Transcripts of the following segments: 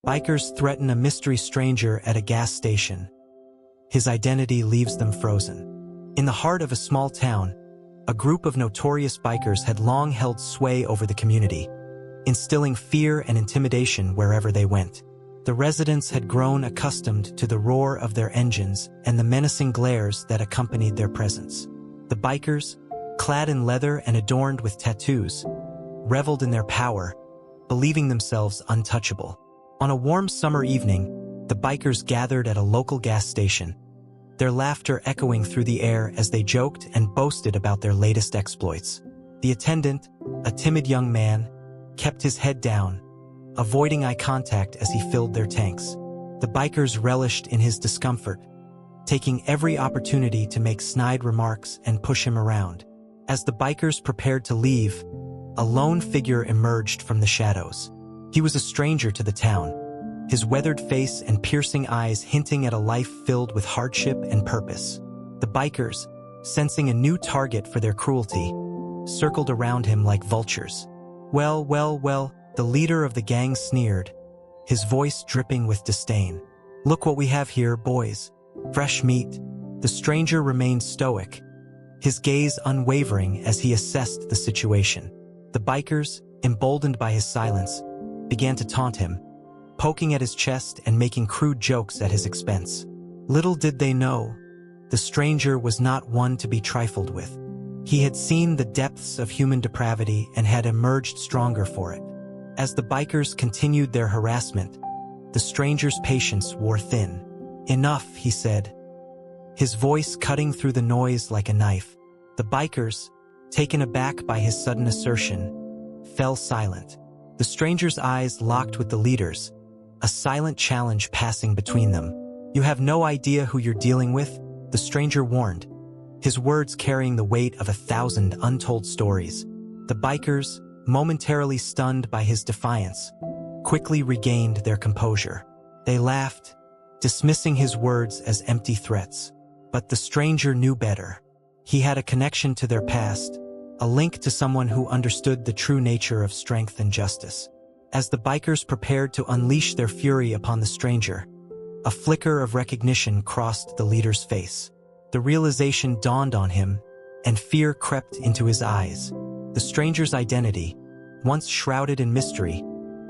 Bikers threaten a mystery stranger at a gas station. His identity leaves them frozen. In the heart of a small town, a group of notorious bikers had long held sway over the community, instilling fear and intimidation wherever they went. The residents had grown accustomed to the roar of their engines and the menacing glares that accompanied their presence. The bikers, clad in leather and adorned with tattoos, reveled in their power, believing themselves untouchable. On a warm summer evening, the bikers gathered at a local gas station, their laughter echoing through the air as they joked and boasted about their latest exploits. The attendant, a timid young man, kept his head down, avoiding eye contact as he filled their tanks. The bikers relished in his discomfort, taking every opportunity to make snide remarks and push him around. As the bikers prepared to leave, a lone figure emerged from the shadows. He was a stranger to the town, his weathered face and piercing eyes hinting at a life filled with hardship and purpose. The bikers, sensing a new target for their cruelty, circled around him like vultures. Well, the leader of the gang sneered, his voice dripping with disdain. "Look what we have here, boys. Fresh meat." The stranger remained stoic, his gaze unwavering as he assessed the situation. The bikers, emboldened by his silence, began to taunt him, poking at his chest and making crude jokes at his expense. Little did they know, the stranger was not one to be trifled with. He had seen the depths of human depravity and had emerged stronger for it. As the bikers continued their harassment, the stranger's patience wore thin. "Enough," he said, his voice cutting through the noise like a knife. The bikers, taken aback by his sudden assertion, fell silent. The stranger's eyes locked with the leaders, a silent challenge passing between them. "You have no idea who you're dealing with," the stranger warned, his words carrying the weight of 1,000 untold stories. The bikers, momentarily stunned by his defiance, quickly regained their composure. They laughed, dismissing his words as empty threats. But the stranger knew better. He had a connection to their past, a link to someone who understood the true nature of strength and justice. As the bikers prepared to unleash their fury upon the stranger, a flicker of recognition crossed the leader's face. The realization dawned on him, and fear crept into his eyes. The stranger's identity, once shrouded in mystery,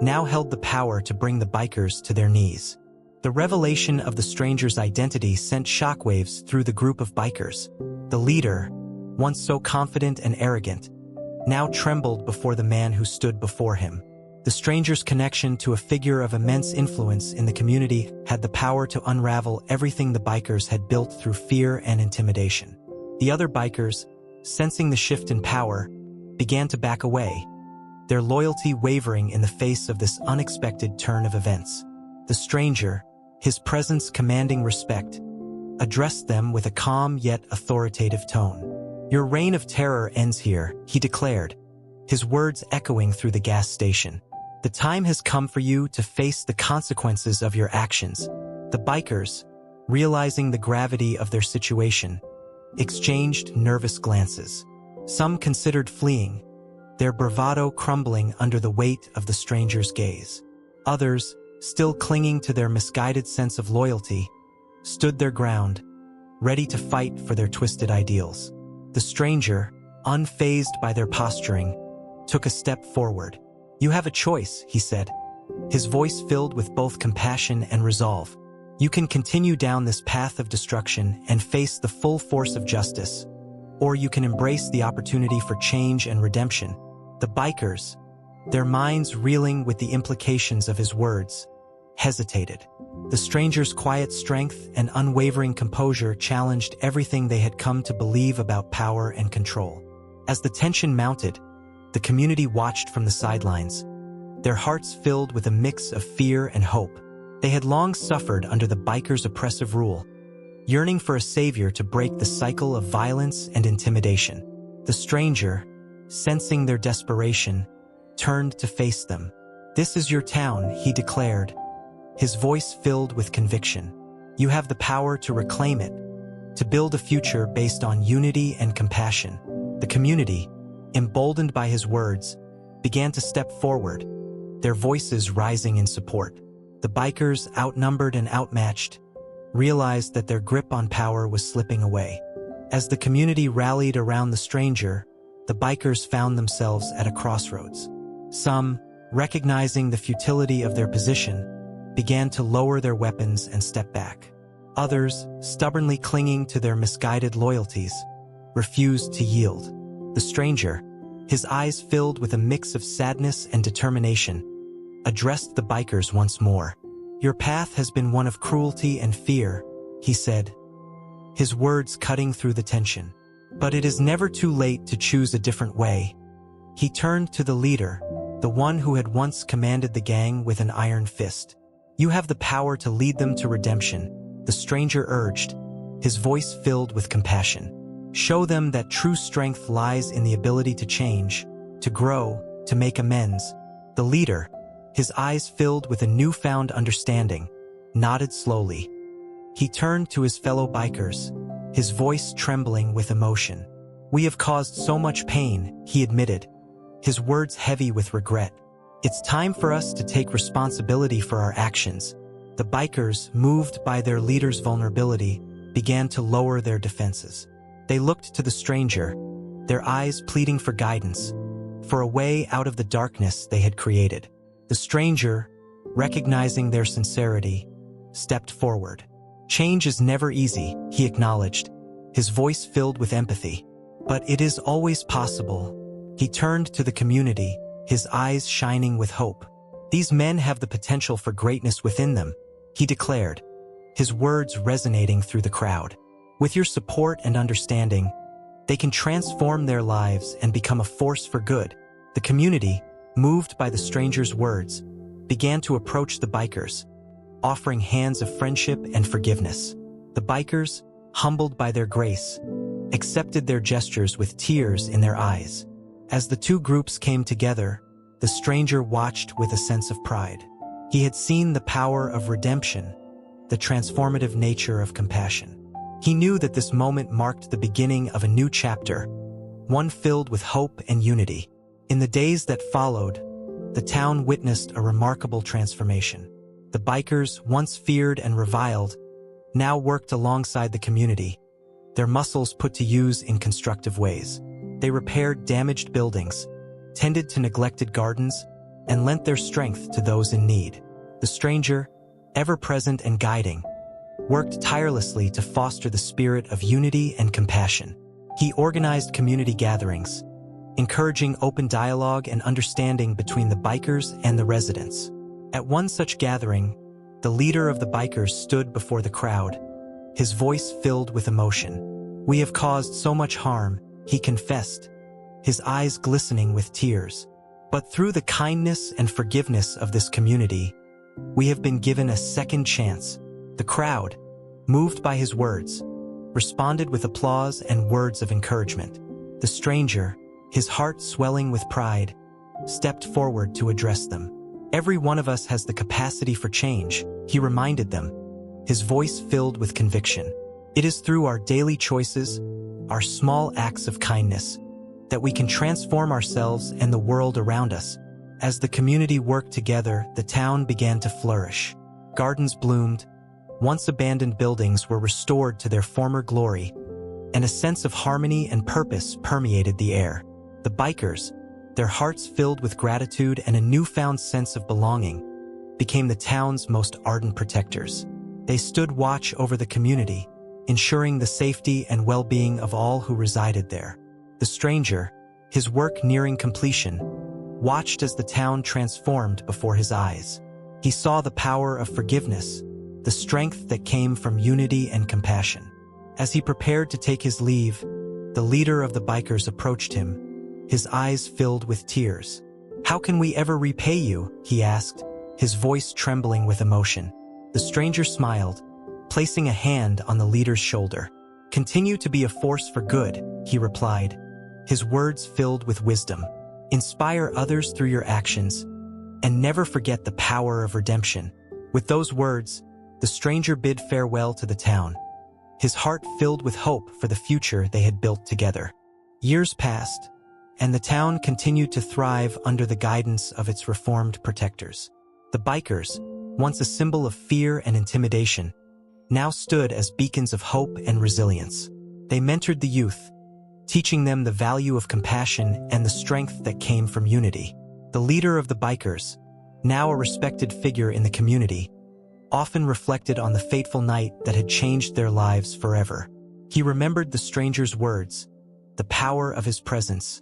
now held the power to bring the bikers to their knees. The revelation of the stranger's identity sent shockwaves through the group of bikers. The leader, once so confident and arrogant, now trembled before the man who stood before him. The stranger's connection to a figure of immense influence in the community had the power to unravel everything the bikers had built through fear and intimidation. The other bikers, sensing the shift in power, began to back away, their loyalty wavering in the face of this unexpected turn of events. The stranger, his presence commanding respect, addressed them with a calm yet authoritative tone. "Your reign of terror ends here," he declared, his words echoing through the gas station. "The time has come for you to face the consequences of your actions." The bikers, realizing the gravity of their situation, exchanged nervous glances. Some considered fleeing, their bravado crumbling under the weight of the stranger's gaze. Others, still clinging to their misguided sense of loyalty, stood their ground, ready to fight for their twisted ideals. The stranger, unfazed by their posturing, took a step forward. "You have a choice," he said, his voice filled with both compassion and resolve. "You can continue down this path of destruction and face the full force of justice, or you can embrace the opportunity for change and redemption." The bikers, their minds reeling with the implications of his words, hesitated. The stranger's quiet strength and unwavering composure challenged everything they had come to believe about power and control. As the tension mounted, the community watched from the sidelines, their hearts filled with a mix of fear and hope. They had long suffered under the bikers' oppressive rule, yearning for a savior to break the cycle of violence and intimidation. The stranger, sensing their desperation, turned to face them. "This is your town," he declared, his voice filled with conviction. "You have the power to reclaim it, to build a future based on unity and compassion." The community, emboldened by his words, began to step forward, their voices rising in support. The bikers, outnumbered and outmatched, realized that their grip on power was slipping away. As the community rallied around the stranger, the bikers found themselves at a crossroads. Some, recognizing the futility of their position, began to lower their weapons and step back. Others, stubbornly clinging to their misguided loyalties, refused to yield. The stranger, his eyes filled with a mix of sadness and determination, addressed the bikers once more. "Your path has been one of cruelty and fear," he said, his words cutting through the tension. "But it is never too late to choose a different way." He turned to the leader, the one who had once commanded the gang with an iron fist. "You have the power to lead them to redemption," the stranger urged, his voice filled with compassion. "Show them that true strength lies in the ability to change, to grow, to make amends." The leader, his eyes filled with a newfound understanding, nodded slowly. He turned to his fellow bikers, his voice trembling with emotion. "We have caused so much pain," he admitted, his words heavy with regret. "It's time for us to take responsibility for our actions." The bikers, moved by their leader's vulnerability, began to lower their defenses. They looked to the stranger, their eyes pleading for guidance, for a way out of the darkness they had created. The stranger, recognizing their sincerity, stepped forward. "Change is never easy," he acknowledged, his voice filled with empathy. "But it is always possible." He turned to the community, his eyes shining with hope. "These men have the potential for greatness within them," he declared, his words resonating through the crowd. "With your support and understanding, they can transform their lives and become a force for good." The community, moved by the stranger's words, began to approach the bikers, offering hands of friendship and forgiveness. The bikers, humbled by their grace, accepted their gestures with tears in their eyes. As the two groups came together, the stranger watched with a sense of pride. He had seen the power of redemption, the transformative nature of compassion. He knew that this moment marked the beginning of a new chapter, one filled with hope and unity. In the days that followed, the town witnessed a remarkable transformation. The bikers, once feared and reviled, now worked alongside the community, their muscles put to use in constructive ways. They repaired damaged buildings, tended to neglected gardens, and lent their strength to those in need. The stranger, ever present and guiding, worked tirelessly to foster the spirit of unity and compassion. He organized community gatherings, encouraging open dialogue and understanding between the bikers and the residents. At one such gathering, the leader of the bikers stood before the crowd, his voice filled with emotion. "We have caused so much harm," he confessed, his eyes glistening with tears. "But through the kindness and forgiveness of this community, we have been given a second chance." The crowd, moved by his words, responded with applause and words of encouragement. The stranger, his heart swelling with pride, stepped forward to address them. "Every one of us has the capacity for change," he reminded them, his voice filled with conviction. "It is through our daily choices, our small acts of kindness, that we can transform ourselves and the world around us." As the community worked together, the town began to flourish. Gardens bloomed, once abandoned buildings were restored to their former glory, and a sense of harmony and purpose permeated the air. The bikers, their hearts filled with gratitude and a newfound sense of belonging, became the town's most ardent protectors. They stood watch over the community, ensuring the safety and well-being of all who resided there. The stranger, his work nearing completion, watched as the town transformed before his eyes. He saw the power of forgiveness, the strength that came from unity and compassion. As he prepared to take his leave, the leader of the bikers approached him, his eyes filled with tears. "How can we ever repay you?" he asked, his voice trembling with emotion. The stranger smiled, placing a hand on the leader's shoulder. "Continue to be a force for good," he replied, his words filled with wisdom. "Inspire others through your actions, and never forget the power of redemption." With those words, the stranger bid farewell to the town, his heart filled with hope for the future they had built together. Years passed, and the town continued to thrive under the guidance of its reformed protectors. The bikers, once a symbol of fear and intimidation, now stood as beacons of hope and resilience. They mentored the youth, teaching them the value of compassion and the strength that came from unity. The leader of the bikers, now a respected figure in the community, often reflected on the fateful night that had changed their lives forever. He remembered the stranger's words, the power of his presence,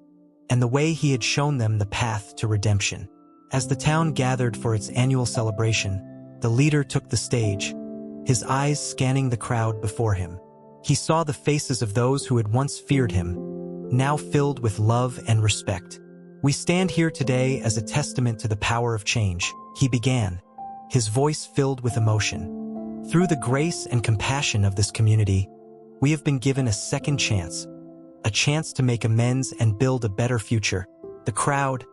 and the way he had shown them the path to redemption. As the town gathered for its annual celebration, the leader took the stage, his eyes scanning the crowd before him. He saw the faces of those who had once feared him, now filled with love and respect. "We stand here today as a testament to the power of change," he began, his voice filled with emotion. "Through the grace and compassion of this community, we have been given a second chance, a chance to make amends and build a better future." The crowd,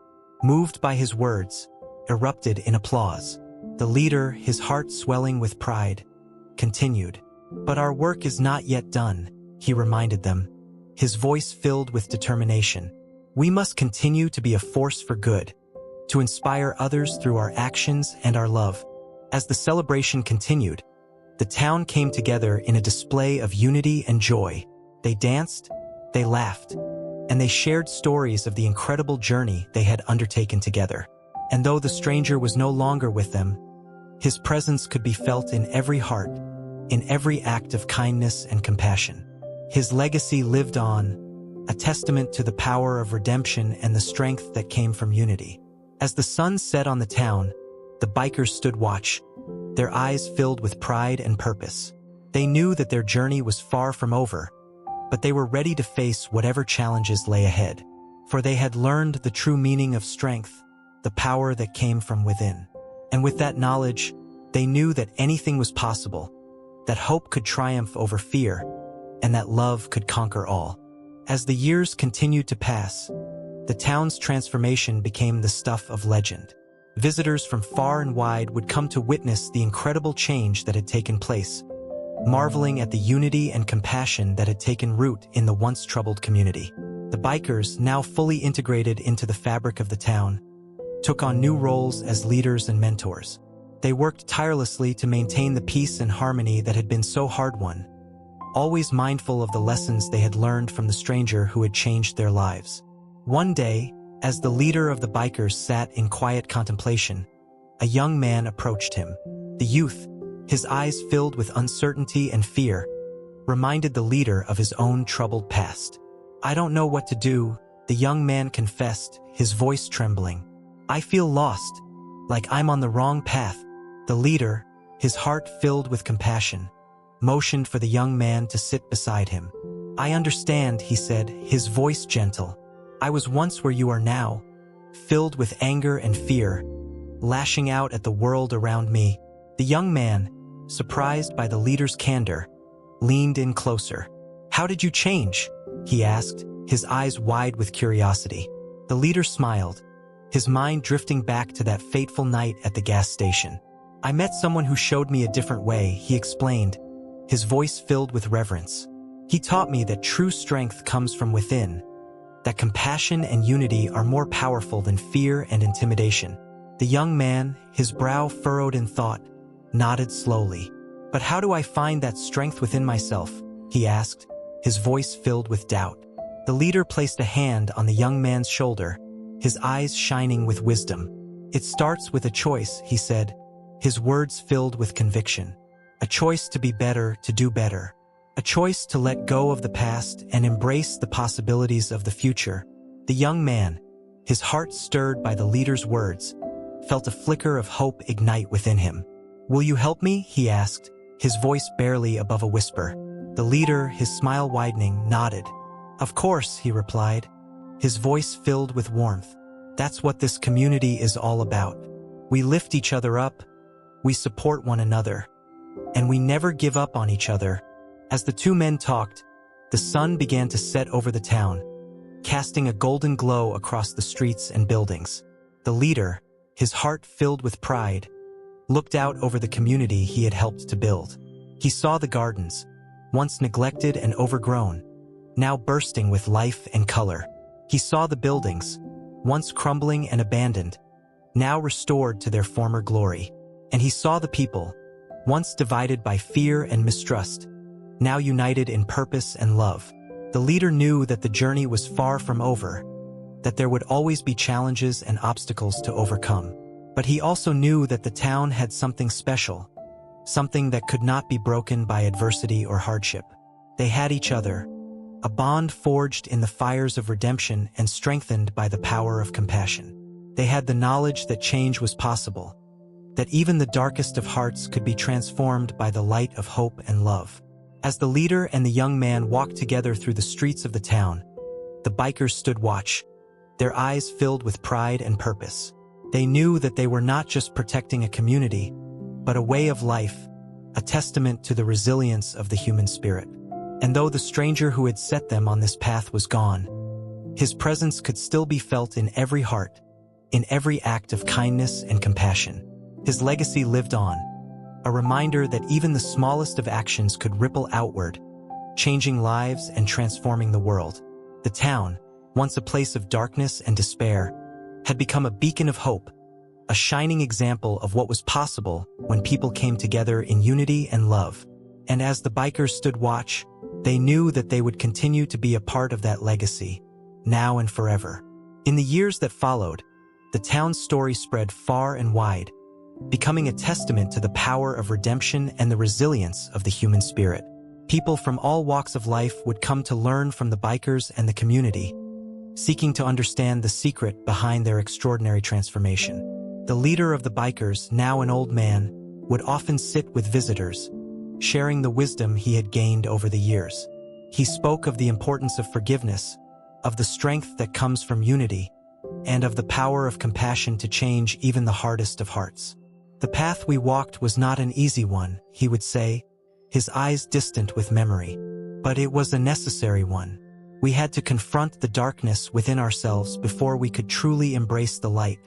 moved by his words, erupted in applause. The leader, his heart swelling with pride, continued, "But our work is not yet done," he reminded them, his voice filled with determination. "We must continue to be a force for good, to inspire others through our actions and our love." As the celebration continued, the town came together in a display of unity and joy. They danced, they laughed, and they shared stories of the incredible journey they had undertaken together. And though the stranger was no longer with them, his presence could be felt in every heart, in every act of kindness and compassion. His legacy lived on, a testament to the power of redemption and the strength that came from unity. As the sun set on the town, the bikers stood watch, their eyes filled with pride and purpose. They knew that their journey was far from over, but they were ready to face whatever challenges lay ahead. For they had learned the true meaning of strength, the power that came from within. And with that knowledge, they knew that anything was possible, that hope could triumph over fear, and that love could conquer all. As the years continued to pass, the town's transformation became the stuff of legend. Visitors from far and wide would come to witness the incredible change that had taken place, marveling at the unity and compassion that had taken root in the once troubled community. The bikers, now fully integrated into the fabric of the town, took on new roles as leaders and mentors. They worked tirelessly to maintain the peace and harmony that had been so hard-won, always mindful of the lessons they had learned from the stranger who had changed their lives. One day, as the leader of the bikers sat in quiet contemplation, a young man approached him. The youth, his eyes filled with uncertainty and fear, reminded the leader of his own troubled past. "I don't know what to do," the young man confessed, his voice trembling. "I feel lost, like I'm on the wrong path." The leader, his heart filled with compassion, motioned for the young man to sit beside him. "I understand," he said, his voice gentle. "I was once where you are now, filled with anger and fear, lashing out at the world around me." The young man, surprised by the leader's candor, leaned in closer. "How did you change?" he asked, his eyes wide with curiosity. The leader smiled, his mind drifting back to that fateful night at the gas station. "I met someone who showed me a different way," he explained, his voice filled with reverence. "He taught me that true strength comes from within, that compassion and unity are more powerful than fear and intimidation." The young man, his brow furrowed in thought, nodded slowly. "But how do I find that strength within myself?" he asked, his voice filled with doubt. The leader placed a hand on the young man's shoulder, his eyes shining with wisdom. "It starts with a choice," he said, his words filled with conviction. "A choice to be better, to do better. A choice to let go of the past and embrace the possibilities of the future." The young man, his heart stirred by the leader's words, felt a flicker of hope ignite within him. "Will you help me?" he asked, his voice barely above a whisper. The leader, his smile widening, nodded. "Of course," he replied, his voice filled with warmth. "That's what this community is all about. We lift each other up, we support one another, and we never give up on each other." As the two men talked, the sun began to set over the town, casting a golden glow across the streets and buildings. The leader, his heart filled with pride, looked out over the community he had helped to build. He saw the gardens, once neglected and overgrown, now bursting with life and color. He saw the buildings, once crumbling and abandoned, now restored to their former glory. And he saw the people, once divided by fear and mistrust, now united in purpose and love. The leader knew that the journey was far from over, that there would always be challenges and obstacles to overcome. But he also knew that the town had something special, something that could not be broken by adversity or hardship. They had each other, a bond forged in the fires of redemption and strengthened by the power of compassion. They had the knowledge that change was possible, that even the darkest of hearts could be transformed by the light of hope and love. As the leader and the young man walked together through the streets of the town, the bikers stood watch, their eyes filled with pride and purpose. They knew that they were not just protecting a community, but a way of life, a testament to the resilience of the human spirit. And though the stranger who had set them on this path was gone, his presence could still be felt in every heart, in every act of kindness and compassion. His legacy lived on, a reminder that even the smallest of actions could ripple outward, changing lives and transforming the world. The town, once a place of darkness and despair, had become a beacon of hope, a shining example of what was possible when people came together in unity and love. And as the bikers stood watch, they knew that they would continue to be a part of that legacy, now and forever. In the years that followed, the town's story spread far and wide, becoming a testament to the power of redemption and the resilience of the human spirit. People from all walks of life would come to learn from the bikers and the community, seeking to understand the secret behind their extraordinary transformation. The leader of the bikers, now an old man, would often sit with visitors, sharing the wisdom he had gained over the years. He spoke of the importance of forgiveness, of the strength that comes from unity, and of the power of compassion to change even the hardest of hearts. The path we walked was not an easy one, he would say, his eyes distant with memory. But it was a necessary one. We had to confront the darkness within ourselves before we could truly embrace the light.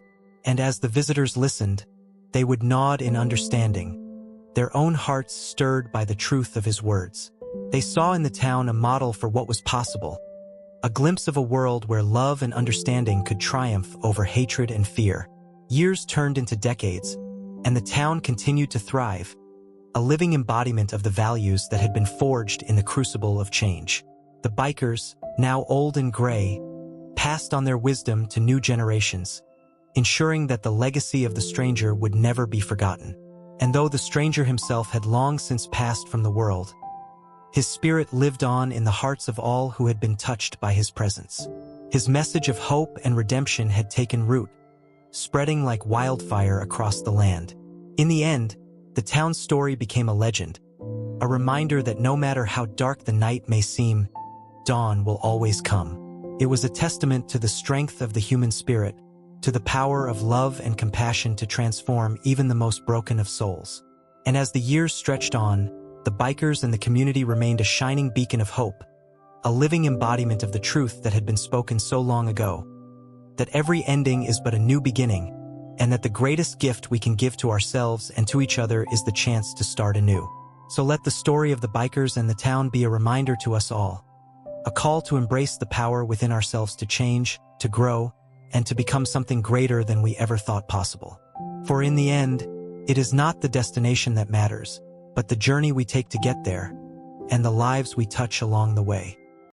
And as the visitors listened, they would nod in understanding, their own hearts stirred by the truth of his words. They saw in the town a model for what was possible, a glimpse of a world where love and understanding could triumph over hatred and fear. Years turned into decades, and the town continued to thrive, a living embodiment of the values that had been forged in the crucible of change. The bikers, now old and gray, passed on their wisdom to new generations, ensuring that the legacy of the stranger would never be forgotten. And though the stranger himself had long since passed from the world, his spirit lived on in the hearts of all who had been touched by his presence. His message of hope and redemption had taken root, spreading like wildfire across the land. In the end, the town's story became a legend, a reminder that no matter how dark the night may seem, dawn will always come. It was a testament to the strength of the human spirit, to the power of love and compassion to transform even the most broken of souls. And as the years stretched on, the bikers and the community remained a shining beacon of hope, a living embodiment of the truth that had been spoken so long ago, that every ending is but a new beginning, and that the greatest gift we can give to ourselves and to each other is the chance to start anew. So let the story of the bikers and the town be a reminder to us all, a call to embrace the power within ourselves to change, to grow, and to become something greater than we ever thought possible. For in the end, it is not the destination that matters, but the journey we take to get there, and the lives we touch along the way.